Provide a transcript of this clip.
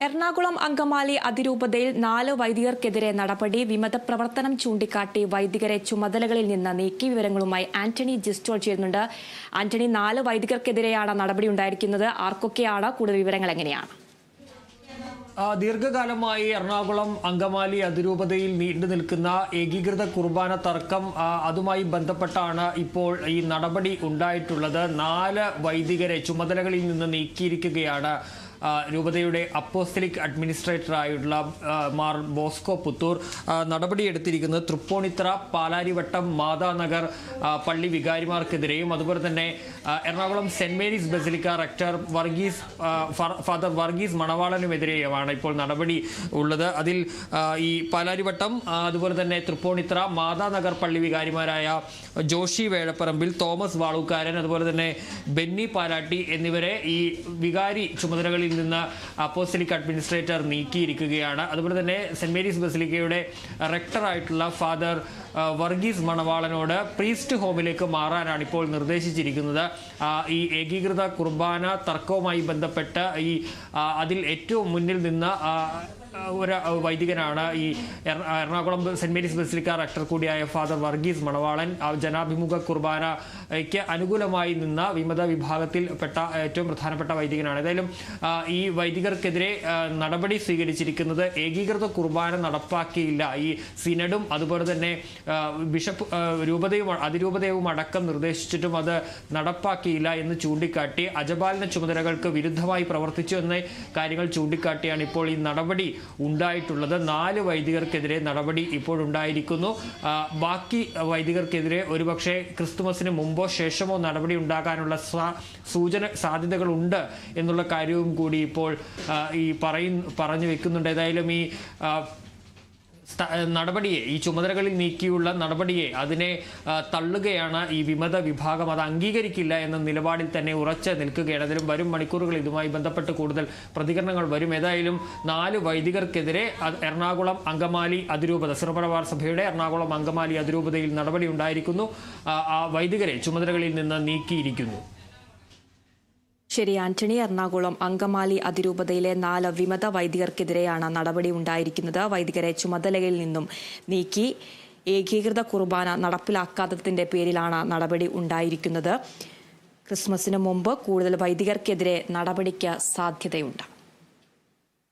എറണാകുളം അങ്കമാലി അതിരൂപതയിൽ 4 വൈദികർക്കെതിരെ നടപടി. വിമത പ്രവർത്തനം ചൂണ്ടിക്കാട്ടി വൈദികരെ ചുമതലകളിൽ നിന്ന് നീക്കി. വിവരങ്ങളുമായി ആന്റണി ജിസ്റ്റോൾ ചേരുന്നുണ്ട്. ആന്റണി, 4 വൈദികർക്കെതിരെയാണ് നടപടി ഉണ്ടായിരിക്കുന്നത്. ആർക്കൊക്കെയാണ്? കൂടുതൽ വിവരങ്ങൾ എങ്ങനെയാണ്? ദീർഘകാലമായി എറണാകുളം അങ്കമാലി അതിരൂപതയിൽ നീണ്ടു നിൽക്കുന്ന ഏകീകൃത കുർബാന തർക്കം, അതുമായി ബന്ധപ്പെട്ടാണ് ഇപ്പോൾ ഈ നടപടി ഉണ്ടായിട്ടുള്ളത്. 4 വൈദികരെ ചുമതലകളിൽ നിന്ന് നീക്കിയിരിക്കുകയാണ് രൂപതയുടെ അപ്പോസ്തലിക് അഡ്മിനിസ്ട്രേറ്ററായിട്ടുള്ള മാർ ബോസ്കോ പുത്തൂർ. നടപടിയെടുത്തിരിക്കുന്നത് തൃപ്പൂണിത്തറ, പാലാരിവട്ടം, മാതാനഗർ പള്ളി വികാരിമാർക്കെതിരെയും അതുപോലെ തന്നെ Ernakulam Saint Mary's basilica rector father Varghese മണവാളനുമെതിരെയുമാണ് ഇപ്പോൾ നടപടി ഉള്ളത്. അതിൽ ഈ പാലാരിവട്ടം, അതുപോലെ തന്നെ തൃപ്പൂണിത്തറ, മാതാനഗർ പള്ളി വികാരിമാരായ ജോഷി വേഴപ്പറമ്പിൽ, തോമസ് വാളൂക്കാരൻ, അതുപോലെ തന്നെ ബെന്നി പാലാട്ടി എന്നിവരെ ഈ വികാരി ചുമതലകളിൽ നിന്ന് അപ്പോസ്തലിക് അഡ്മിനിസ്ട്രേറ്റർ നീക്കിയിരിക്കുകയാണ്. അതുപോലെ തന്നെ സെന്റ് മേരീസ് ബസിലിക്കയുടെ റെക്ടറായിട്ടുള്ള ഫാദർ വർഗീസ് മണവാളനോട് പ്രീസ്റ്റ് ഹോമിലേക്ക് മാറാനാണ് ഇപ്പോൾ നിർദ്ദേശിച്ചിരിക്കുന്നത്. ഈ ഏകീകൃത കുർബാന തർക്കവുമായി ബന്ധപ്പെട്ട് അതിൽ ഏറ്റവും മുന്നിൽ നിന്ന് ഒരു വൈദികനാണ് ഈ Ernakulam Saint Mary's basilica rector കൂടിയായ ഫാദർ വർഗീസ് മണവാളൻ. ജനാഭിമുഖ കുർബാനയ്ക്ക് അനുകൂലമായി നിന്ന വിമത വിഭാഗത്തിൽപ്പെട്ട ഏറ്റവും പ്രധാനപ്പെട്ട വൈദികനാണ്. ഏതായാലും ഈ വൈദികർക്കെതിരെ നടപടി സ്വീകരിച്ചിരിക്കുന്നത് ഏകീകൃത കുർബാന നടപ്പാക്കിയില്ല. ഈ സിനഡും അതുപോലെ തന്നെ ബിഷപ്പ് അതിരൂപതയും അടക്കം നിർദ്ദേശിച്ചിട്ടും അത് നടപ്പാക്കിയില്ല എന്ന് ചൂണ്ടിക്കാട്ടി അജപാലന ചുമതലകൾക്ക് വിരുദ്ധമായി പ്രവർത്തിച്ചു എന്ന കാര്യങ്ങൾ ചൂണ്ടിക്കാട്ടിയാണ് ഇപ്പോൾ ഈ നടപടി ഉണ്ടായിട്ടുള്ളത്. 4 വൈദികർക്കെതിരെ നടപടി ഇപ്പോഴുണ്ടായിരിക്കുന്നു. ബാക്കി വൈദികർക്കെതിരെ ഒരുപക്ഷെ ക്രിസ്തുമസിന് മുമ്പോ ശേഷമോ നടപടി ഉണ്ടാകാനുള്ള സാധ്യതകളുണ്ട് എന്നുള്ള കാര്യവും കൂടി ഇപ്പോൾ പറഞ്ഞു വെക്കുന്നുണ്ട്. ഏതായാലും ഈ നടപടിയെ, ഈ ചുമതലകളിൽ നീക്കിയുള്ള നടപടിയെ, അതിനെ തള്ളുകയാണ് ഈ വിമത വിഭാഗം. അത് അംഗീകരിക്കില്ല എന്ന നിലപാടിൽ തന്നെ ഉറച്ചു നിൽക്കുകയാണ്. അതിലും വരും മണിക്കൂറുകൾ ഇതുമായി ബന്ധപ്പെട്ട് കൂടുതൽ പ്രതികരണങ്ങൾ വരും. ഏതായാലും 4 വൈദികർക്കെതിരെ എറണാകുളം അങ്കമാലി അതിരൂപത, സിറോ സഭയുടെ എറണാകുളം അങ്കമാലി അതിരൂപതയിൽ നടപടി ഉണ്ടായിരിക്കുന്നു. ആ വൈദികരെ ചുമതലകളിൽ നിന്ന് നീക്കിയിരിക്കുന്നു. ശരി ആന്റണി, എറണാകുളം അങ്കമാലി അതിരൂപതയിലെ 4 വിമത വൈദികർക്കെതിരെയാണ് നടപടി ഉണ്ടായിരിക്കുന്നത്. വൈദികരെ ചുമതലയിൽ നിന്നും നീക്കി. ഏകീകൃത കുർബാന നടപ്പിലാക്കാത്തതിന്റെ പേരിലാണ് നടപടി ഉണ്ടായിരിക്കുന്നത്. ക്രിസ്മസിന് മുമ്പ് കൂടുതൽ വൈദികർക്കെതിരെ നടപടിക്ക് സാധ്യതയുണ്ട്.